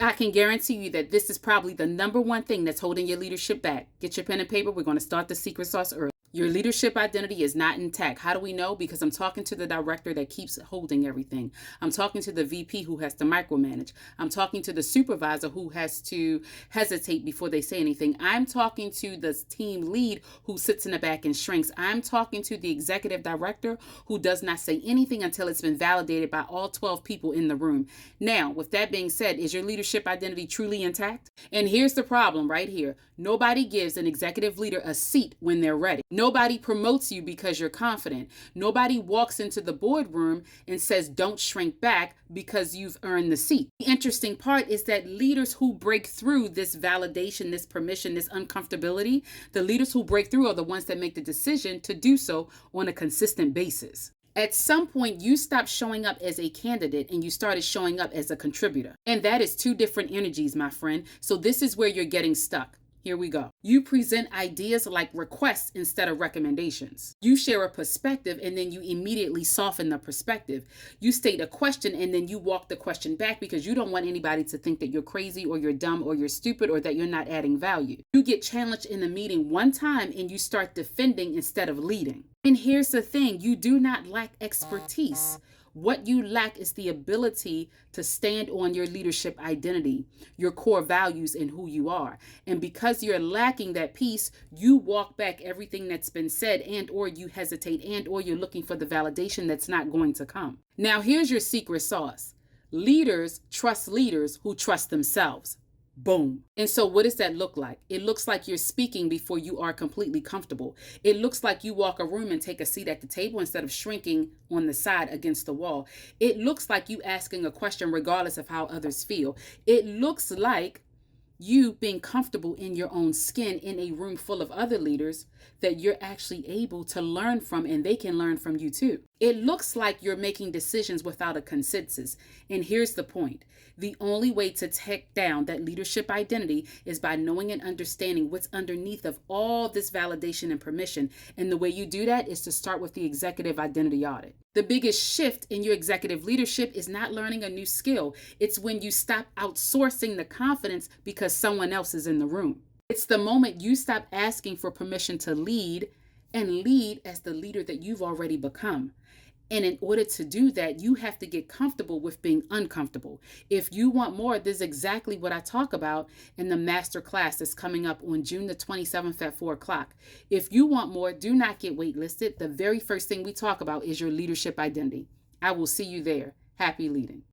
I can guarantee you that this is probably the number one thing that's holding your leadership back. Get your pen and paper. We're going to start the secret sauce early. Your leadership identity is not intact. How do we know? Because I'm talking to the director that keeps holding everything. I'm talking to the VP who has to micromanage. I'm talking to the supervisor who has to hesitate before they say anything. I'm talking to the team lead who sits in the back and shrinks. I'm talking to the executive director who does not say anything until it's been validated by all 12 people in the room. Now, with that being said, is your leadership identity truly intact? And here's the problem right here. Nobody gives an executive leader a seat when they're ready. Nobody promotes you because you're confident. Nobody walks into the boardroom and says, don't shrink back because you've earned the seat. The interesting part is that leaders who break through this validation, this permission, this uncomfortability, the leaders who break through are the ones that make the decision to do so on a consistent basis. At some point, you stopped showing up as a candidate and you started showing up as a contributor. And that is two different energies, my friend. So this is where you're getting stuck. Here we go. You present ideas like requests instead of recommendations. You share a perspective and then you immediately soften the perspective. You state a question and then you walk the question back because you don't want anybody to think that you're crazy or you're dumb or you're stupid or that you're not adding value. You get challenged in a meeting one time and you start defending instead of leading. And here's the thing, you do not lack expertise. What you lack is the ability to stand on your leadership identity, your core values, and who you are. And because you're lacking that piece, you walk back everything that's been said and or you hesitate and or you're looking for the validation that's not going to come. Now, here's your secret sauce. Leaders trust leaders who trust themselves. Boom. And so what does that look like? It looks like you're speaking before you are completely comfortable. It looks like you walk a room and take a seat at the table instead of shrinking on the side against the wall. It looks like you asking a question regardless of how others feel. It looks like you being comfortable in your own skin in a room full of other leaders that you're actually able to learn from and they can learn from you too. It looks like you're making decisions without a consensus. And here's the point. The only way to take down that leadership identity is by knowing and understanding what's underneath of all this validation and permission. And the way you do that is to start with the executive identity audit. The biggest shift in your executive leadership is not learning a new skill. It's when you stop outsourcing the confidence because someone else is in the room. It's the moment you stop asking for permission to lead and lead as the leader that you've already become. And in order to do that, you have to get comfortable with being uncomfortable. If you want more, this is exactly what I talk about in the Masterclass that's coming up on June the 27th at 4 o'clock. If you want more, do not get waitlisted. The very first thing we talk about is your leadership identity. I will see you there. Happy leading.